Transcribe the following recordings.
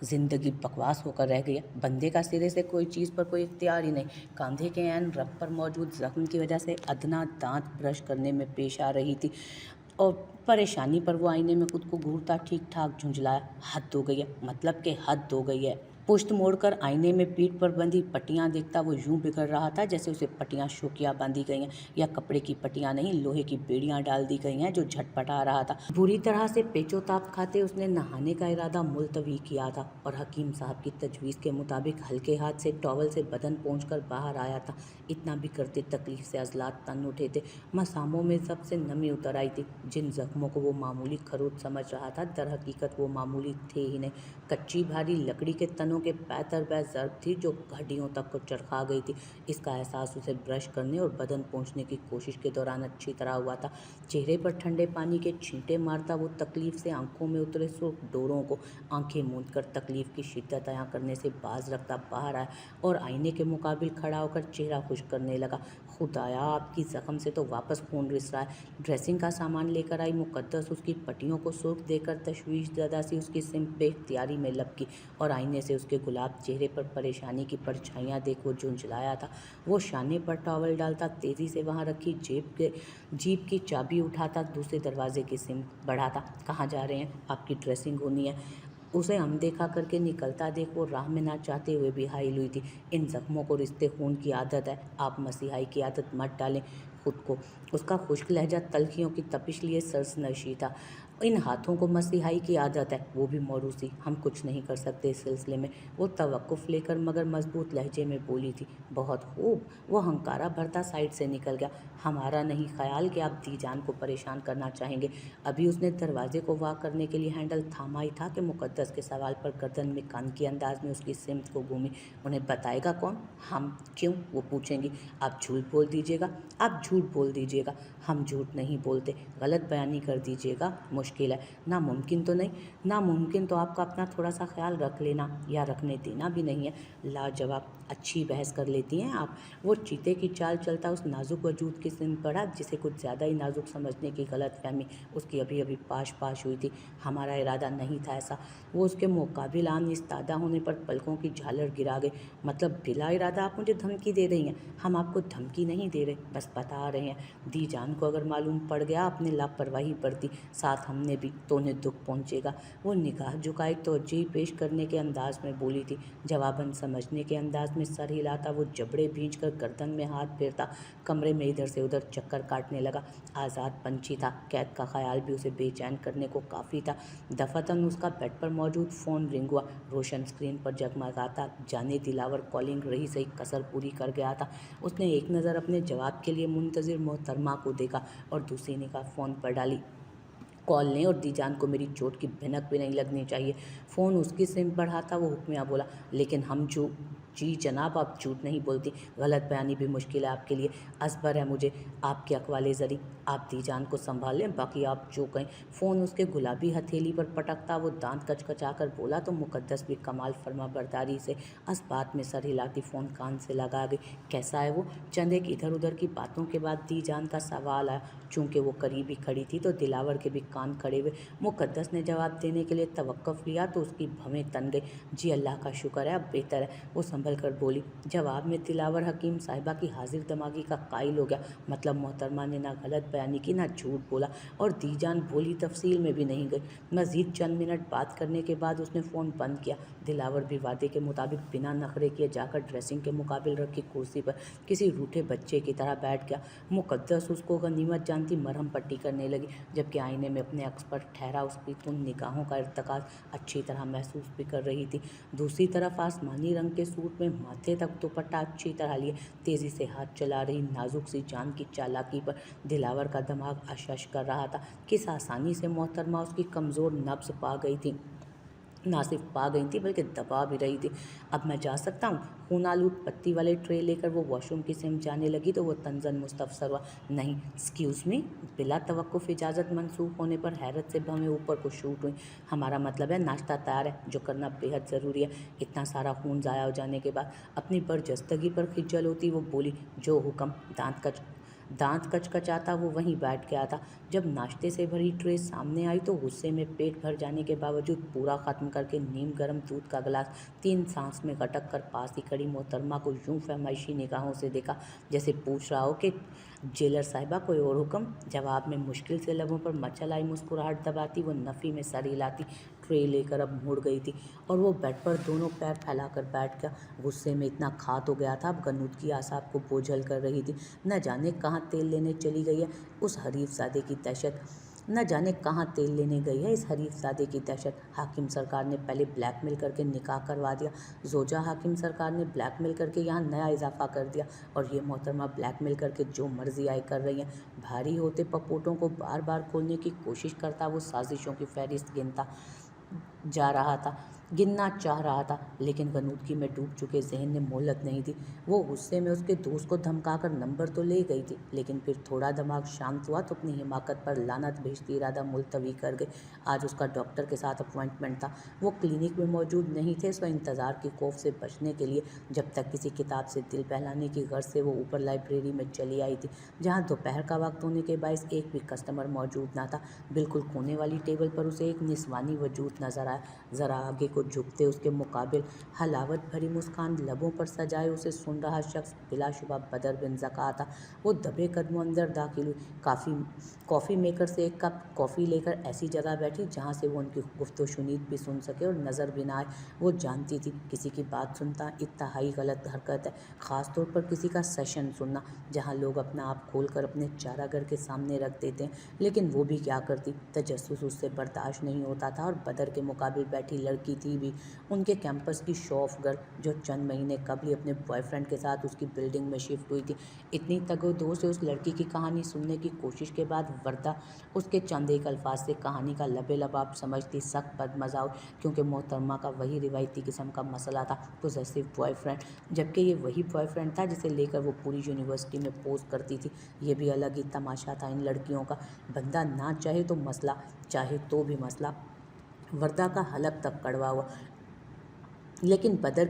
जिंदगी बकवास होकर रह गई है। बंदे का सिरे से कोई चीज़ पर कोई इख्तियार ही नहीं। कंधे के ऐन रग पर मौजूद जख्म की वजह से अदना दांत ब्रश करने में पेश आ रही थी और परेशानी पर वो आईने में खुद को घूरता ठीक ठाक झुंझलाया। हद हो गई है, मतलब कि हद हो गई है। पुश्त मोड़कर आईने में पीठ पर बंधी पट्टियां देखता वो यूं बिगड़ रहा था जैसे उसे पट्टियां शोकिया बांधी गई हैं, या कपड़े की पट्टियां नहीं, लोहे की बेड़ियां डाल दी गई हैं जो झटपटा रहा था। बुरी तरह से पेचोताप खाते उसने नहाने का इरादा मुलतवी किया था और हकीम साहब की तजवीज़ के मुताबिक हल्के हाथ से टॉवल से बदन पोंछकर बाहर आया था। इतना भी करते तकलीफ से अजलात तन उठे थे। मसामों में सबसे नमी उतर आई थी। जिन जख्मों को वो मामूली खरोच समझ रहा था, दर हकीकत वो मामूली थे ही नहीं। कच्ची भारी लकड़ी के तनों के पैतर बह ज़र्ब थी जो हड्डियों तक को चरखा गई थी। इसका एहसास उसे ब्रश करने और बदन पोंछने की कोशिश के दौरान अच्छी तरह हुआ था। चेहरे पर ठंडे पानी के छींटे मारता वो तकलीफ से आंखों में उतरे सुर्ख डोरों को आंखें मूंद कर तकलीफ की शिद्दत अयां करने से बाज रखता बाहर आया और आईने के मुकाबिल खड़ा होकर चेहरा खुश्क करने लगा। खुदाया, आपकी जख्म से तो वापस खून रिस रहा है। ड्रेसिंग का सामान लेकर आई मुकद्दस उसकी पट्टियों को सुर्ख देकर तशवीश ज़्यादा सी उसकी सिम बेख्तियारी में लपकी और आईने से उसके गुलाब चेहरे पर परेशानी की परछाइयाँ देख वो झुंझलाया था। वो शाने पर टॉवल डालता, तेज़ी से वहाँ रखी जीप की चाबी उठाता, दूसरे दरवाजे की सिम बढ़ाता। कहाँ जा रहे हैं? आपकी ड्रेसिंग होनी है। उसे अनदेखा करके निकलता देख वो राह में ना चाहते हुए भी हाइल हुई थी। इन जख्मों को रिश्ते खून की आदत है, आप मसीहाई की आदत मत डालें खुद को। उसका खुश्क लहजा तलखियों की तपिश लिए सरसनशी था। इन हाथों को मसीहाई की आदत है, वो भी मौरूसी। हम कुछ नहीं कर सकते इस सिलसिले में। वो तवक्कुफ लेकर मगर मजबूत लहजे में बोली थी। बहुत खूब। वो हंकारा भरता साइड से निकल गया। हमारा नहीं ख्याल कि आप दीजान को परेशान करना चाहेंगे। अभी उसने दरवाजे को वाक करने के लिए हैंडल थामा ही था कि मुकद्दस के सवाल पर गर्दन में कान के अंदाज में उसकी सिमत को घूमी। उन्हें बताएगा कौन? हम। क्यों? वो पूछेंगी। आप झूठ बोल दीजिएगा। आप झूठ बोल दीजिएगा। हम झूठ नहीं बोलते। गलत बयानी कर दीजिएगा। मुश्किल है। नामुमकिन तो नहीं? नामुमकिन तो आपका अपना थोड़ा सा ख्याल रख लेना या रखने देना भी नहीं है। लाजवाब। अच्छी बहस कर लेती हैं आप। वो चीते की चाल चलता उस नाजुक वजूद की सिमत बढ़ा जिसे कुछ ज़्यादा ही नाजुक समझने की गलत फहमी उसकी अभी अभी पाश हुई थी। हमारा इरादा नहीं था ऐसा। वो उसके मुकाबिल आन इस्तादा होने पर पलकों की झालर गिरा गई। मतलब बिला इरादा आप मुझे धमकी दे रही हैं? हम आपको धमकी नहीं दे रहे, बस बता रहे हैं। दीजान को अगर मालूम पड़ गया आपने लापरवाही बरती, साथ हमने भी, तो उन्हें दुख पहुंचेगा। वो निगाह झुकाई तवज्जो पेश करने के अंदाज में बोली थी। जवाबन समझने के अंदाज में सर हिलाता वो जबड़े भींच कर गर्दन में हाथ फेरता कमरे में इधर से उधर चक्कर काटने लगा। आज़ाद पंछी था। कैद का ख्याल भी उसे बेचैन करने को काफ़ी था। दफातन उसका बेड पर मौजूद फ़ोन रिंग हुआ। रोशन स्क्रीन पर जगमगाता जाने दिलावर कॉलिंग रही सही कसर पूरी कर गया था। उसने एक नज़र अपने जवाब के लिए मुंतज़िर मोहतरमा को देखा और दूसरी निगाह फ़ोन पर डाली। कॉल लें और दीजान को मेरी चोट की भनक भी नहीं लगनी चाहिए। फ़ोन उसकी सिम बढ़ाता वो हुक्मिया बोला। लेकिन हम जो जी जनाब, आप झूठ नहीं बोलती। गलत बयानी भी मुश्किल है आपके लिए। असबर है मुझे आपके अकवाले ज़री। आप दीजान को संभाल लें, बाकी आप जो कहें। फ़ोन उसके गुलाबी हथेली पर पटकता वो दांत कचकचा कर बोला तो मुकद्दस भी कमाल फरमा बरदारी से असबात में सर हिलाती फ़ोन कान से लगा गई। कैसा है वो? चंद एक इधर उधर की बातों के बाद दीजान का सवाल आया। चूँकि वो करीब ही खड़ी थी तो दिलावर के भी कान खड़े हुए। मुकद्दस ने जवाब देने के लिए तवक्कुफ लिया तो उसकी भवें तन गई। जी अल्लाह का शुक्र है, अब बेहतर है। वो संभल कर बोली। जवाब में दिलावर हकीम साहिबा की हाजिर दमागी का कायल हो गया। मतलब मोहतरमा ने ना गलत बयानी की ना झूठ बोला और दीजान भोली तफसील में भी नहीं गई। मज़ीद चंद मिनट बात करने के बाद उसने फ़ोन बंद किया। दिलावर भी वादे के मुताबिक बिना नखरे किए जाकर ड्रेसिंग के मुकाबिल रखी कुर्सी पर किसी रूठे बच्चे की तरह बैठ गया। मुकद्दस उसको गनीमत जानती मरहम पट्टी करने लगी, जबकि आईने में अपने अक्स पर ठहरा उसकी उन निगाहों का इर्तकाज़ अच्छी तरह महसूस भी कर रही थी। दूसरी तरफ आसमानी रंग के सूट में माथे तक दुपट्टा अच्छी तरह लिए तेज़ी से हाथ चला रही नाजुक सी जान की चालाकी पर दिलावर का दिमाग अशश कर रहा था। किस आसानी से मोहतरमा उसकी कमज़ोर नब्ज़ पा गई थी, ना सिर्फ पा गई थी बल्कि दबा भी रही थी। अब मैं जा सकता हूँ? खून आलूद पत्ती वाले ट्रे लेकर वो वॉशरूम की सिम जाने लगी तो वो तंजन मुस्तफसर हुआ। नहीं, एक्सक्यूज़ मी। बिला तवक्कुफ इजाज़त मनसूख होने पर हैरत से भवें ऊपर को शूट हुई। हमारा मतलब है नाश्ता तैयार है, जो करना बेहद ज़रूरी है। इतना सारा खून ज़ाया हो जाने के बाद अपनी बरजस्तगी पर खिजल होती वो बोली। जो हुक्म। दांत कचकचाता वो वहीं बैठ गया था। जब नाश्ते से भरी ट्रे सामने आई तो गुस्से में पेट भर जाने के बावजूद पूरा ख़त्म करके नीम गर्म दूध का गिलास 3 सांस में गटक कर पास ही खड़ी मोहतरमा को यूं फरमाइशी निगाहों से देखा जैसे पूछ रहा हो कि जेलर साहिबा कोई और हुक्म। जवाब में मुश्किल से लबों पर मचल आई मुस्कुराहट दबाती वो नफ़ी में सर हिलाती ट्रे लेकर अब मुड़ गई थी और वो बेड पर दोनों पैर फैलाकर बैठ गया। गुस्से में इतना खा तो गया था, अब गनूत की आसाब को बोझल कर रही थी। न जाने कहाँ तेल लेने चली गई है उस हरीफ ज़ादे की दहशत, न जाने कहाँ तेल लेने गई है इस हरीफ ज़ादे की दहशत। हाकिम सरकार ने पहले ब्लैकमेल करके निकाह करवा दिया, जोजा हाकिम सरकार ने ब्लैकमेल करके यहाँ नया इजाफा कर दिया और ये मोहतरमा ब्लैकमेल करके जो मर्जी आए कर रही हैं। भारी होते पपोटों को बार बार खोलने की कोशिश करता वो साजिशों की फहरिस्त गिनना चाह रहा था, लेकिन गनूदगी में डूब चुके जहन ने मोहलत नहीं दी। वो गुस्से में उसके दोस्त को धमकाकर नंबर तो ले गई थी, लेकिन फिर थोड़ा दिमाग शांत हुआ तो अपनी हिमाकत पर लानत भेजती इरादा मुलतवी कर गई। आज उसका डॉक्टर के साथ अपॉइंटमेंट था। वो क्लिनिक में मौजूद नहीं थे, सो इंतज़ार की खौफ से बचने के लिए जब तक किसी किताब से दिल बहलाने की गर्ज से वो ऊपर लाइब्रेरी में चली आई थी, जहाँ दोपहर का वक्त होने के बायस एक भी कस्टमर मौजूद ना था। बिल्कुल कोने वाली टेबल पर उसे एक निस्वानी वजूद नजर आया। ज़रा आगे को झुकते उसके मुकाबिल हलावत भरी मुस्कान लबों पर सजाए उसे सुन रहा शख्स बिलाशुबा बदर बिन ज़का था। वो दबे कदमों अंदर दाखिल हुई, कॉफ़ी मेकर से एक कप कॉफ़ी लेकर ऐसी जगह बैठी जहाँ से वो उनकी गुफ्तो शुनीद भी सुन सके और नज़र भी ना आए। वो जानती थी किसी की बात सुनता इंतहाई गलत हरकत है, ख़ास तौर पर किसी का सेशन सुनना जहाँ लोग अपना आप खोल कर अपने चारागर के सामने रख देते हैं। लेकिन वो भी क्या करती, तजस्सुस उससे बर्दाश्त नहीं होता था। और बदर के मुकाबिल बैठी लड़की थी भी उनके कैंपस की शो ऑफ गर्ल, जो चंद महीने कबल अपने बॉयफ्रेंड के साथ उसकी बिल्डिंग में शिफ्ट हुई थी। इतनी तगोदो से उस लड़की की कहानी सुनने की कोशिश के बाद वर्दा उसके चंद एक अल्फाज से कहानी का लबे लबाब समझती सख्त बदमज़ा, क्योंकि मोहतरमा का वही रिवायती किस्म का मसला था, पोजेसिव बॉयफ्रेंड, जबकि ये वही बॉयफ्रेंड था जिसे लेकर वो पूरी यूनिवर्सिटी में पोस्ट करती थी। ये भी अलग ही तमाशा था इन लड़कियों का, बंदा ना चाहे तो मसला, चाहे तो भी मसला। वर्दा का हलक तक कड़वा हुआ, लेकिन बदर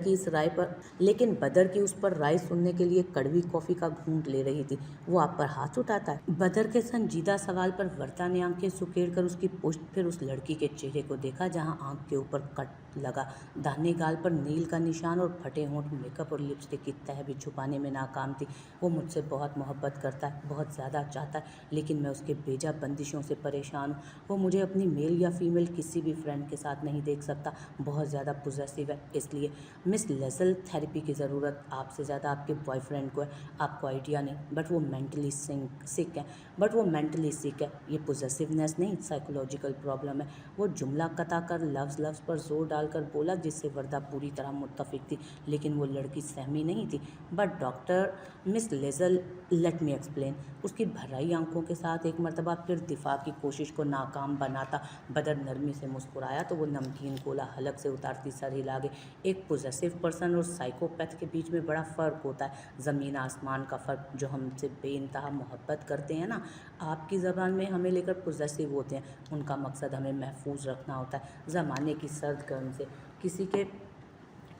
की उस पर राय सुनने के लिए कड़वी कॉफ़ी का घूंट ले रही थी। वो आप पर हाथ उठाता है? बदर के संजीदा सवाल पर वर्दा ने आंखें सुकेड़ कर उसकी पुश्त फिर उस लड़की के चेहरे को देखा जहां आंख के ऊपर कट लगा, दाहिने गाल पर नील का निशान और फटे होंठ मेकअप और लिपस्टिक की तह भी छुपाने में नाकाम थी। वो मुझसे बहुत मोहब्बत करता है, बहुत ज़्यादा चाहता है, लेकिन मैं उसके बेजा बंदिशों से परेशान हूँ। वो मुझे अपनी मेल या फीमेल किसी भी फ्रेंड के साथ नहीं देख सकता, बहुत ज़्यादा पोजेसिव है। इसलिए मिस लेजल, थेरेपी की ज़रूरत आपसे ज़्यादा आपके बॉयफ्रेंड को है। आपको आइडिया नहीं, बट वो मेंटली सिक है। ये पोजेसिवनेस नहीं, साइकोलॉजिकल प्रॉब्लम है। वो जुमला कता कर लफ्ज़ पर जोर डालकर बोला, जिससे वर्दा पूरी तरह मुत्तफिक थी, लेकिन वो लड़की सहमी नहीं थी। बट डॉक्टर मिस लेजल, लेट मी एक्सप्लेन। उसकी भराई आंखों के साथ एक मरतबा फिर दिफा की कोशिश को नाकाम बनाता बदर नरमी से मुस्कुराया तो वो नमकीन कोला हलक से उतारती सर हिला गई। एक पोजेसिव पर्सन और साइकोपैथ के बीच में बड़ा फ़र्क होता है, ज़मीन आसमान का फ़र्क। जो हमसे बेइंतहा मोहब्बत करते हैं ना, आपकी ज़बान में हमें लेकर पोजेसिव होते हैं, उनका मकसद हमें महफूज रखना होता है ज़माने की सर्द गर्म से।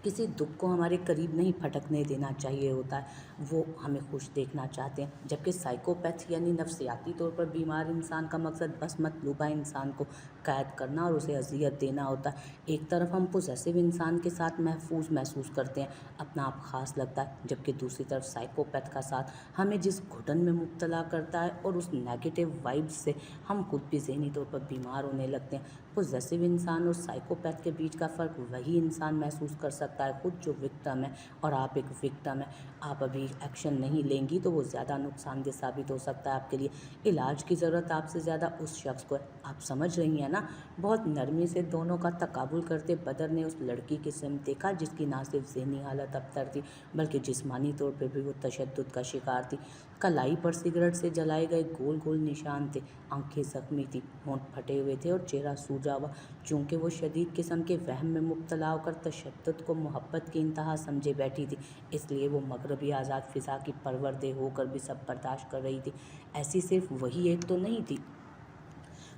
किसी दुख को हमारे करीब नहीं फटकने देना चाहिए होता है, वो हमें खुश देखना चाहते हैं। जबकि साइकोपैथ यानी नफ्सियाती तौर पर बीमार इंसान का मकसद बस मतलूबा इंसान को कैद करना और उसे अजियत देना होता है। एक तरफ हम पोजेसिव इंसान के साथ महफूज महसूस करते हैं, अपना आप ख़ास लगता है, जबकि दूसरी तरफ साइकोपैथ का साथ हमें जिस घुटन में मुब्तला करता है और उस नेगेटिव वाइब्स से हम खुद भी ज़हनी तौर पर बीमार होने लगते हैं। पोजेसिव इंसान और साइकोपैथ के बीच का फ़र्क वही इंसान महसूस कर सकता है खुद जो विक्टिम है, और आप एक विक्टिम है। आप अभी एक्शन नहीं लेंगी तो वो ज़्यादा नुकसानदेह साबित हो सकता है आपके लिए। इलाज की ज़रूरत आपसे ज़्यादा उस शख्स को है, आप समझ रही हैं ना। बहुत नरमी से दोनों का तकाबुल करते बदर ने उस लड़की की सिम देखा जिसकी ना सिर्फ ज़हनी हालत अबतर थी बल्कि जिस्मानी तौर पर भी वो तशद्दुद का शिकार थी। कलाई पर सिगरेट से जलाए गए गोल गोल निशान थे, आंखें ज़ख्मी थी, होंठ फटे हुए थे और चेहरा सूजा हुआ। चूँकि वो शदीद किस्म के वहम में मुब्तला होकर तशद्दुद को मोहब्बत की इंतहा समझे बैठी थी, इसलिए वो मगरबी आज़ाद फ़िज़ा की परवरदे होकर भी सब बर्दाश्त कर रही थी। ऐसी सिर्फ वही एक तो नहीं थी,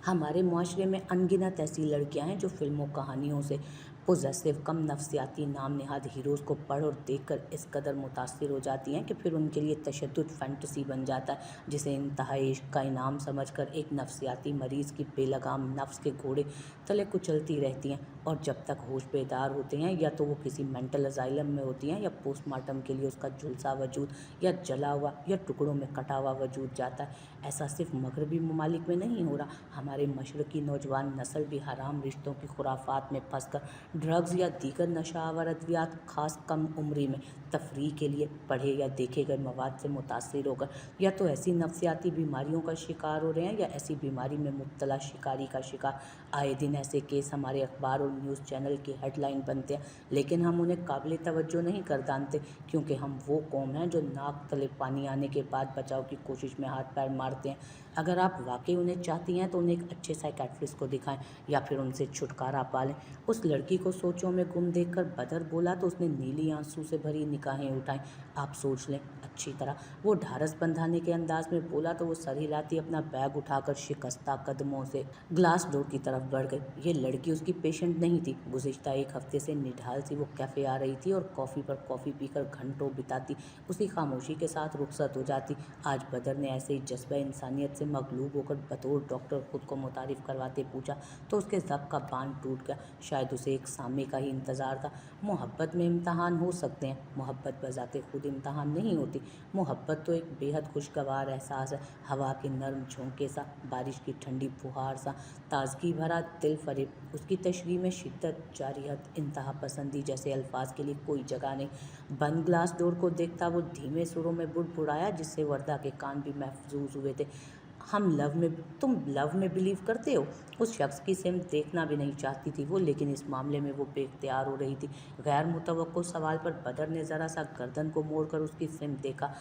हमारे मुआशरे में अनगिनत ऐसी लड़कियां हैं जो फिल्मों कहानियों से पोजेसिव कम नफ्सियाती नाम नहाद हीरोज़ को पढ़ और देखकर इस कदर मुतासिर हो जाती हैं कि फिर उनके लिए तशद्दुद फैंटेसी बन जाता है, जिसे इंतहाई इश्क का इनाम समझकर एक नफ्सियाती मरीज़ की बेलगाम नफ्स के घोड़े तले कुचलती रहती हैं। और जब तक होश बेदार होते हैं या तो वो किसी मेंटल अजाइलम में होती हैं या पोस्टमार्टम के लिए उसका झुलसा वजूद या जला हुआ या टुकड़ों में कटा हुआ वजूद जाता है। ऐसा सिर्फ मगरबी ममालिक में नहीं हो रहा, हमारे मशरकी नौजवान नस्ल भी हराम रिश्तों की खुराफात में फंसकर ड्रग्स या दीगर नशावर अद्वियात खास कम उम्री में तफरीह के लिए पढ़े या देखे गए मवाद से मुतासिर होकर या तो ऐसी नफ्सियाती बीमारियों का शिकार हो रहे हैं या ऐसी बीमारी में मुब्तला शिकारी का शिकार। आए दिन ऐसे केस हमारे अखबार और न्यूज़ चैनल की हेडलाइन बनते हैं, लेकिन हम उन्हें काबिल तवज्जो नहीं कर जानते, क्योंकि हम वो कौम हैं जो नाक तले पानी आने के बाद बचाव की कोशिश में हाथ पैर मारते हैं। अगर आप वाकई उन्हें चाहती हैं तो उन्हें एक अच्छे साइकेट्रिस्ट को दिखाएं या फिर उनसे छुटकारा पालें। उस लड़की को सोचों में गुम देखकर बदर बोला तो उसने नीली आंसू से भरी निगाहें उठाई। आप सोच लें अच्छी तरह। वो ढारस बंधाने के अंदाज में बोला तो वो सर हिलाती अपना बैग उठाकर शिकस्ता कदमों से ग्लास डोर की तरफ बढ़ गई। ये लड़की उसकी पेशेंट नहीं थी। गुज़िश्ता एक हफ्ते से निढाल सी वो कैफ़े आ रही थी और कॉफ़ी पर कॉफ़ी पीकर घंटों बिताती उसी खामोशी के साथ रुखसत हो जाती। आज बदर ने ऐसे ही जज्बा इंसानियत से मगलूब होकर बतौर डॉक्टर खुद को मुतारिफ करवाते पूछा तो उसके ज़ब्त का बांध टूट गया। शायद उसे एक सामे का ही इंतज़ार था। मोहब्बत में इम्तहान हो सकते हैं, मोहब्बत बजाते खुद इम्तहान नहीं होती। मोहब्बत तो एक बेहद खुशगवार एहसास है, हवा के नरम झोंके सा, बारिश की ठंडी फुहार सा, ताजगी भरा दिल फरेब। उसकी तशरीह में शिद्दत, जारियत, इंतहा पसंदी जैसे अल्फाज के लिए कोई जगह नहीं। बंद ग्लास डोर को देखता वो धीमे सुरों में बुड़बुड़ाया, जिससे वर्दा के कान भी महफूज हुए थे। तुम लव में बिलीव करते हो? उस शख्स की सिमत देखना भी नहीं चाहती थी वो, लेकिन इस मामले में वो बेख्तियार हो रही थी। गैर मुतवक्को सवाल पर बदर ने ज़रा सा गर्दन को मोड़कर उसकी सिमत देखा।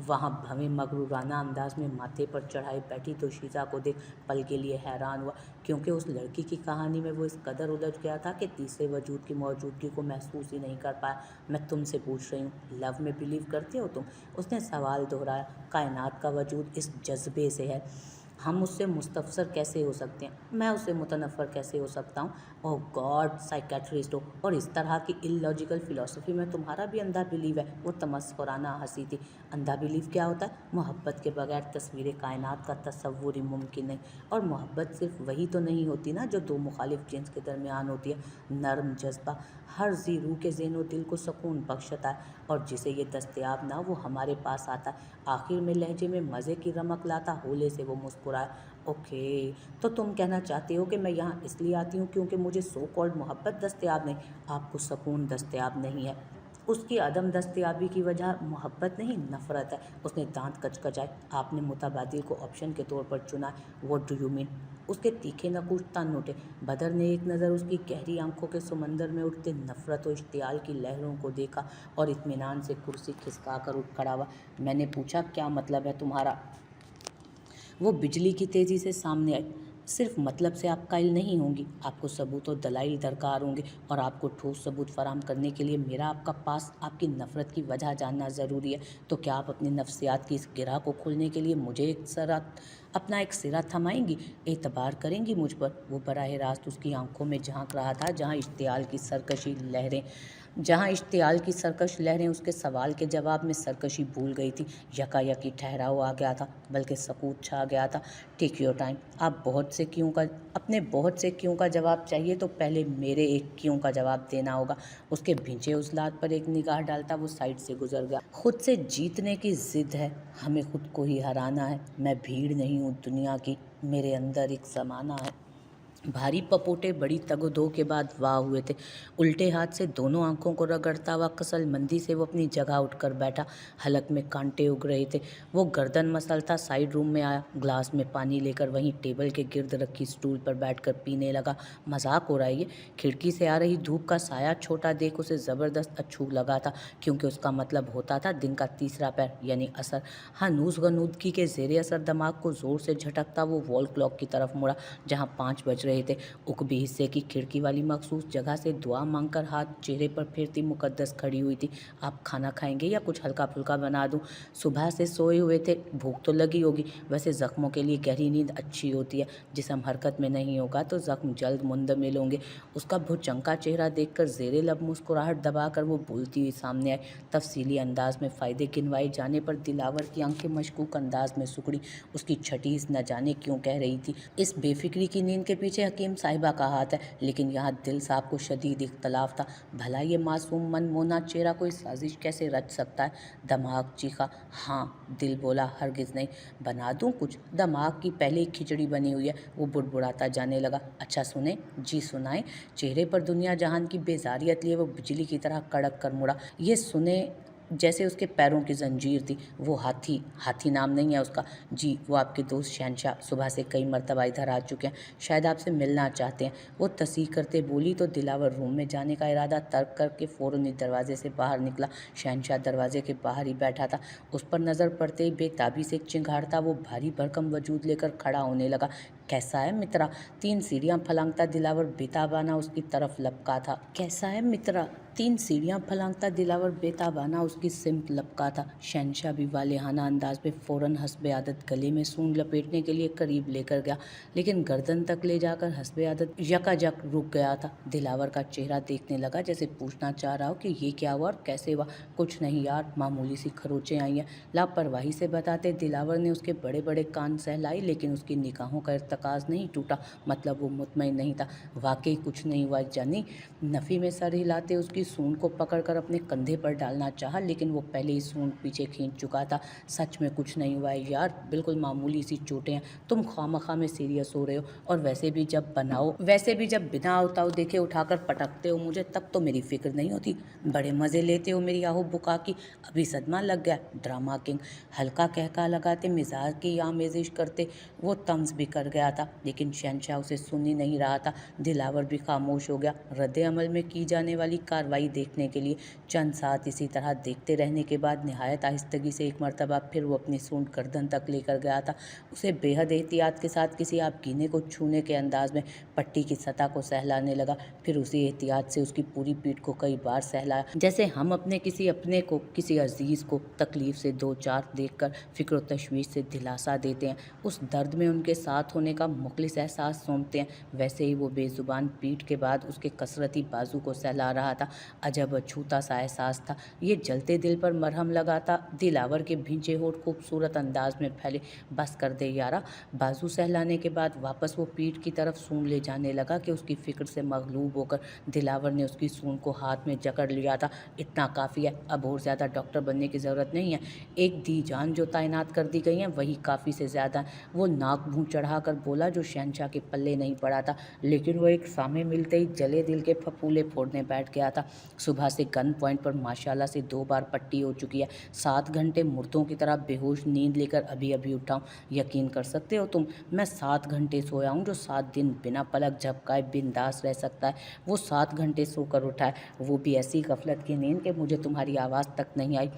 वहाँ भवें मगरूराना अंदाज में माथे पर चढ़ाई बैठी तो शीज़ा को देख पल के लिए हैरान हुआ, क्योंकि उस लड़की की कहानी में वो इस कदर उलझ गया था कि तीसरे वजूद की मौजूदगी को महसूस ही नहीं कर पाया। मैं तुमसे पूछ रही हूँ, लव में बिलीव करते हो तुम? उसने सवाल दोहराया। कायनात का वजूद इस जज्बे से है, हम उससे मुस्तफसर कैसे हो सकते हैं? मैं उससे मुतनफ़र कैसे हो सकता हूँ? ओह गॉड, साइकेट्रिस्ट हो और इस तरह की इलॉजिकल फ़िलासफ़ी में तुम्हारा भी अंधा बिलीव है। वो तमस्कुराना हंसी थी। अंधा बिलीव क्या होता है? मोहब्बत के बगैर तस्वीर कायनात का तसव्वुर ही मुमकिन नहीं। और मोहब्बत सिर्फ वही तो नहीं होती ना जो दो मुखालिफ जिन्स के दरमियान होती है। नरम जज्बा हर जी रूह के ज़हन व दिल को सुकून बख्शता है, और जिसे ये दस्तयाब ना वो हमारे पास आता है। आखिर में लहजे में मज़े की रमक लाता होले से वो मुस्कुराया। ओके, तो तुम कहना चाहते हो कि मैं यहाँ इसलिए आती हूँ क्योंकि मुझे सो कॉल्ड मोहब्बत दस्तयाब नहीं, आपको सुकून दस्तयाब नहीं है। उसकी अदम दस्तयाबी की वजह मोहब्बत नहीं, नफ़रत है। उसने दांत कचकचाए। आपने मुतबादिल को ऑप्शन के तौर पर चुना। What do you mean? उसके तीखे नकुश तन उठे। बदर ने एक नज़र उसकी गहरी आंखों के समंदर में उठते नफ़रत और इश्तियाल की लहरों को देखा और इत्मीनान से कुर्सी खिसका कर उठ खड़ा हुआ। मैंने पूछा, क्या मतलब है तुम्हारा? वो बिजली की तेज़ी से सामने आई। सिर्फ मतलब से आप कायल नहीं होंगी, आपको सबूत और दलाइल दरकार होंगे, और आपको ठोस सबूत फराम करने के लिए मेरा आपका पास आपकी नफ़रत की वजह जानना ज़रूरी है। तो क्या आप अपनी नफ्सियात की इस गिरह को खोलने के लिए मुझे अपना एक सिरा थमाएंगी, एतबार करेंगी मुझ पर? वो बराह रास्त उसकी आंखों में झांक रहा था, जहाँ इश्तियाल की सरकश लहरें उसके सवाल के जवाब में सरकशी भूल गई थी। यकायकी ठहराव आ गया था, बल्कि सकूत छा गया था। Take your time. अपने बहुत से क्यों का जवाब चाहिए तो पहले मेरे एक क्यों का जवाब देना होगा। उसके भिंचे उजलात पर एक निगाह डालता वो साइड से गुजर गया। खुद से जीतने की जिद है, हमें खुद को ही हराना है। मैं भीड़ नहीं हूँ दुनिया की, मेरे अंदर एक ज़माना है। भारी पपोटे बड़ी तगदो के बाद वाह हुए थे। उल्टे हाथ से दोनों आंखों को रगड़ता हुआ कसलमंदी से वो अपनी जगह उठकर बैठा। हलक में कांटे उग रहे थे। वो गर्दन मसलता साइड रूम में आया, ग्लास में पानी लेकर वहीं टेबल के गिर्द रखी स्टूल पर बैठकर पीने लगा। मजाक हो रहा है ये? खिड़की से आ रही धूप का साया छोटा देख उसे ज़बरदस्त अछूत लगा था, क्योंकि उसका मतलब होता था दिन का तीसरा पैर यानी असर। हनूज़-गनूदगी के ज़ेरे असर दिमाग को ज़ोर से झटकता वो वॉल क्लॉक की तरफ मुड़ा, जहाँ 5 बज रहे रहे थे। उकबी हिस्से की खिड़की वाली मखसूस जगह से दुआ मांगकर हाथ चेहरे पर फेरती मुकद्दस खड़ी हुई थी। आप खाना खाएंगे या कुछ हल्का फुल्का बना दूं? सुबह से सोए हुए थे, भूख तो लगी होगी। वैसे जख्मों के लिए गहरी नींद अच्छी होती है। जिस्म हरकत में नहीं होगा तो जख्म जल्द मुंदमिल होंगे। उसका भुचंका चेहरा देखकर ज़ेरे लब मुस्कुराहट दबाकर वो बोलती हुई सामने आई। तफसीली अंदाज में फ़ायदे गिनवाए जाने पर दिलावर की आंखें मशकूक अंदाज में सुकड़ी। उसकी छठीस न जाने क्यों कह रही थी। इस बेफिक्री की नींद के पीछे हकीम साहिबा का हाथ है, लेकिन यहाँ दिल साहब को शदीद इख्तलाफ था। भला ये मासूम मनमोना चेहरा कोई साजिश कैसे रच सकता है? दमाग चीखा। हाँ, दिल बोला हरगिज़ नहीं। बना दूँ कुछ? दमाग की पहले ही खिचड़ी बनी हुई है। वो बुड़बुड़ाता जाने लगा। अच्छा सुने? जी सुनाए। चेहरे पर दुनिया जहान की बेजारियत लिए वो बिजली की तरह कड़क कर मुड़ा। ये सुने जैसे उसके पैरों की जंजीर थी। वो हाथी नाम नहीं है उसका। जी, वो आपके दोस्त शहनशाह सुबह से कई मरतबा इधर आ चुके हैं, शायद आपसे मिलना चाहते हैं। वो तस्दीक करते बोली तो दिलावर रूम में जाने का इरादा तर्क करके फ़ौरन ही दरवाजे से बाहर निकला। शहनशाह दरवाजे के बाहर ही बैठा था। उस पर नज़र पड़ते ही बेताबी से एक चिंगारता वो भारी भरकम वजूद लेकर खड़ा होने लगा। कैसा है मित्रा? 3 सीढ़ियाँ फलांगता दिलावर बेताबाना उसकी तरफ लपका था। कैसा है मित्रा? 3 सीढ़ियाँ फलांगता दिलावर बेताबाना उसकी सिमत लपका था। शहनशाह भी वालेहाना अंदाज में फ़ौरन हस्बे आदत गले में सूंड लपेटने के लिए करीब लेकर गया, लेकिन गर्दन तक ले जाकर हस्बे आदत यकायक रुक गया था। दिलावर का चेहरा देखने लगा जैसे पूछना चाह रहा हो कि ये क्या हुआ और कैसे हुआ। कुछ नहीं यार, मामूली सी खरोचें आई हैं। लापरवाही से बताते दिलावर ने उसके बड़े बड़े कान सहलाए, लेकिन उसकी निगाहों का इर्तकाज नहीं टूटा। मतलब वो मुतमईन नहीं था। वाकई कुछ नहीं हुआ जानी। नफ़ी में सर हिलाते उसकी सूंड को पकड़कर अपने कंधे पर डालना चाहा, लेकिन वो पहले ही सूंड पीछे खींच चुका था। सच में कुछ नहीं हुआ है यार, बिल्कुल मामूली सी चोटें हैं। तुम खामखा में सीरियस हो रहे हो, और वैसे भी जब बिना आवताव देखे उठाकर पटकते हो मुझे, तब तो मेरी फिक्र नहीं होती। बड़े मज़े लेते हो मेरी आहू बुका की। अभी सदमा लग गया। Drama king. हल्का कहका लगाते मिजाज की आमेजिश करते वो तंज भी कर गया था, लेकिन शहनशाह उसे सुन ही नहीं रहा था। दिलावर भी खामोश हो गया। रद्द अमल में की जाने वाली कार्रवाई देखने के लिए चंद साथ इसी तरह देखते रहने के बाद निहायत आहिस्तगी से एक मरतबा फिर वो अपनी सूंड गर्दन तक लेकर गया था। उसे बेहद एहतियात के साथ किसी आपकीने को छूने के अंदाज में पट्टी की सतह को सहलाने लगा। फिर उसी एहतियात से उसकी पूरी पीठ को कई बार सहलाया, जैसे हम अपने को किसी अजीज़ को तकलीफ से दो चार देखकर फिक्र तशवीश से दिलासा देते हैं, उस दर्द में उनके साथ होने का मुखलिस एहसास सौंपते हैं, वैसे ही वो बेजुबान पीठ के बाद उसके कसरती बाजू को सहला रहा था। अजब अछूता सा एहसास था। ये जलते दिल पर मरहम लगाता। दिलावर के भींचे होठ खूबसूरत अंदाज में फैले। बस कर दे यारा। बाजू सहलाने के बाद वापस वो पीठ की तरफ सूंड ले जाने लगा कि उसकी फिक्र से मगलूब होकर दिलावर ने उसकी सूंड को हाथ में जकड़ लिया था। इतना काफ़ी है, अब और ज़्यादा डॉक्टर बनने की ज़रूरत नहीं है। एक दी जान जो तैनात कर दी गई हैं वही काफ़ी से ज़्यादा। वो नाक मुँह चढ़ाकर बोला जो शहनशाह के पल्ले नहीं पड़ा था, लेकिन वो एक सामे मिलते ही जले दिल के फफूले फोड़ने बैठ गया था। सुबह से गन पॉइंट पर माशाल्लाह से 2 बार पट्टी हो चुकी है। 7 घंटे मुर्दों की तरह बेहोश नींद लेकर अभी अभी उठा हूँ। यकीन कर सकते हो तुम, मैं 7 घंटे सोया हूँ। जो 7 दिन बिना पलक झपकाए बिंदास रह सकता है, वो 7 घंटे सोकर उठा है, वो भी ऐसी गफलत की नींद कि मुझे तुम्हारी आवाज़ तक नहीं आई।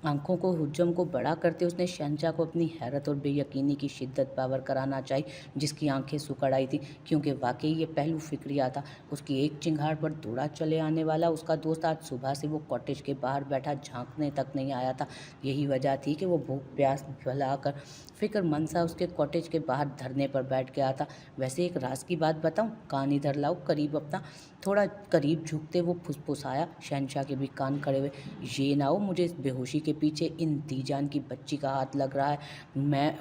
आंखों को हुज्जम को बड़ा करते उसने शहनशाह को अपनी हैरत और बेयकीनी की शिद्दत पावर कराना चाहिए, जिसकी आंखें सुकड़ आई थी, क्योंकि वाकई ये पहलू फिक्रिया था। उसकी एक चिंगार पर दौड़ा चले आने वाला उसका दोस्त आज सुबह से वो कॉटेज के बाहर बैठा झांकने तक नहीं आया था। यही वजह थी कि वो भूख प्यास भुलाकर फिक्रमंद सा उसके कॉटेज के बाहर धरने पर बैठ गया था। वैसे एक राज की बात बताऊं, कान इधर लाओ करीब अपना। थोड़ा करीब झुकते वो फुसफुसाया। शहनशाह के भी कान खड़े हुए। ये ना हो मुझे इस बेहोशी के पीछे इन दीजान की बच्ची का हाथ लग रहा है,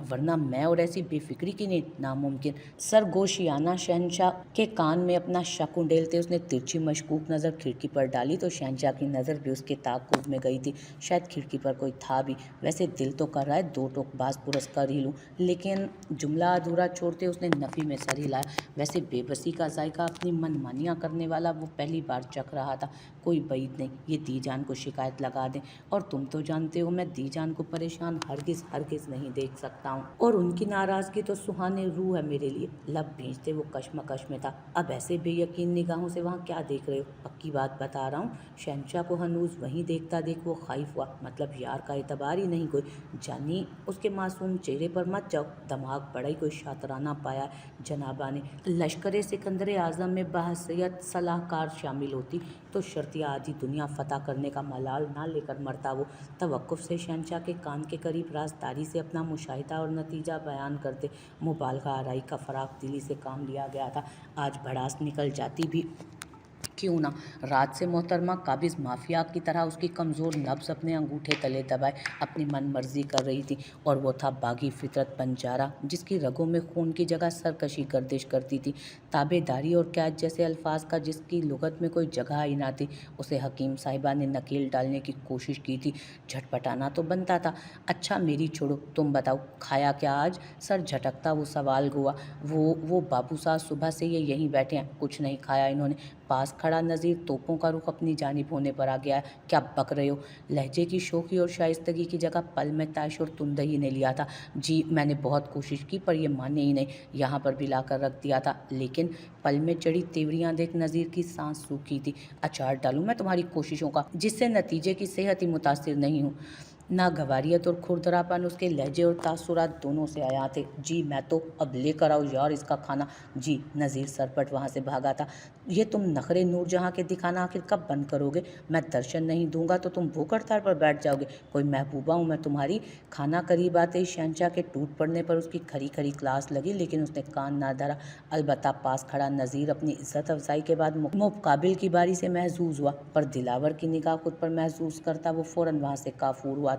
वरना मैं और ऐसी बेफिक्री की नींद नामुमकिन। सरगोशियाना शहनशाह के कान में अपना शक उंडेलते उसने तिरछी मशकूक नज़र खिड़की पर डाली तो शहनशाह की नज़र भी उसके ताक़ुब में गई थी। शायद खिड़की पर कोई था भी। वैसे दिल तो कर रहा है 2 टोकबाज पुरस्कार ही लूँ, लेकिन जुमला अधूरा छोड़ते उसने नफ़ी में सर हिलाया। वैसे बेबसी का जायका अपनी मनमानियाँ करने वाला वो पहली बार चख रहा था। कोई बईद नहीं ये दी जान को शिकायत लगा दें, और तुम तो जानते हो मैं दी जान को परेशान हरगिज़ नहीं देख सकता हूँ, और उनकी नाराज़गी तो सुहाने रूह है मेरे लिए। लब भींचते वो कश्मकश में था। अब ऐसे बेयकीन निगाहों से वहाँ क्या देख रहे हो? पक्की बात बता रहा हूँ। शहंशाह को हनूज वहीं देखता देख वो खाइफ हुआ। मतलब यार का एतबार ही नहीं कोई। जानी उसके मासूम चेहरे पर मत जाओ, दिमाग बड़ा ही कोई शातराना पाया जनाबा ने। लश्कर सिकंदर आज़म में बहसियत सलाहकार शामिल होती तो शर्तिया आधी दुनिया फतह करने का मलाल ना लेकर मरता वो। तवक्कुफ से शहंशाह के कान के करीब राजदारी से अपना मुशाहिदा और नतीजा बयान करते। मुबालगा आराई का फराक दिली से काम लिया गया था। आज भड़ास निकल जाती भी क्यों ना। रात से मोहतरमा काबिज माफिया की तरह उसकी कमज़ोर नब्ज़ अपने अंगूठे तले दबाए अपनी मन मर्जी कर रही थी, और वो था बागी फितरत बंजारा जिसकी रगों में खून की जगह सरकशी गर्दिश करती थी। ताबेदारी और कैद जैसे अल्फाज का जिसकी लुगत में कोई जगह ही ना थी, उसे हकीम साहिबा ने नकेल डालने की कोशिश की थी। झटपटाना तो बनता था। अच्छा मेरी छोड़ो, तुम बताओ खाया क्या आज? सर झटकता वो सवाल हुआ। वो बाबू साहब सुबह से ये यहीं बैठे हैं, कुछ नहीं खाया इन्होंने। पास खड़ा नज़ीर तोपों का रुख अपनी जानिब होने पर आ गया है। क्या बक रहे हो? लहजे की शोखी और शाइस्तगी की जगह पल में तैश और तुंदही ने लिया था। जी मैंने बहुत कोशिश की पर ये माने ही नहीं, यहाँ पर भी लाकर रख दिया था, लेकिन पल में चढ़ी तेवरियां देख नज़ीर की सांस सूखी थी। अचार डालूं मैं तुम्हारी कोशिशों का, जिससे नतीजे की सेहत ही मुतासिर नहीं हूँ। नागवारियत और खुरदरापन उसके लहजे और तासुरात दोनों से आया थे। जी मैं तो अब लेकर आओ यार इसका खाना। जी नज़ीर सरपट वहाँ से भागा था। ये तुम नखरे नूरजहाँ के दिखाना आखिर कब बंद करोगे? मैं दर्शन नहीं दूंगा तो तुम भूख हड़ताल पर बैठ जाओगे? कोई महबूबा हूँ मैं तुम्हारी? खाना करीब आते ही शहंशाह के टूट पड़ने पर उसकी खरी खरी क्लास लगी, लेकिन उसने कान ना धरा। अलबत्ता पास खड़ा नज़ीर अपनी इज्जत अफजाई के बाद मुकाबिल की बारी से महजूज हुआ, पर दिलावर की निगाह खुद पर महसूस करता वो फ़ौरन वहाँ से काफूर हुआ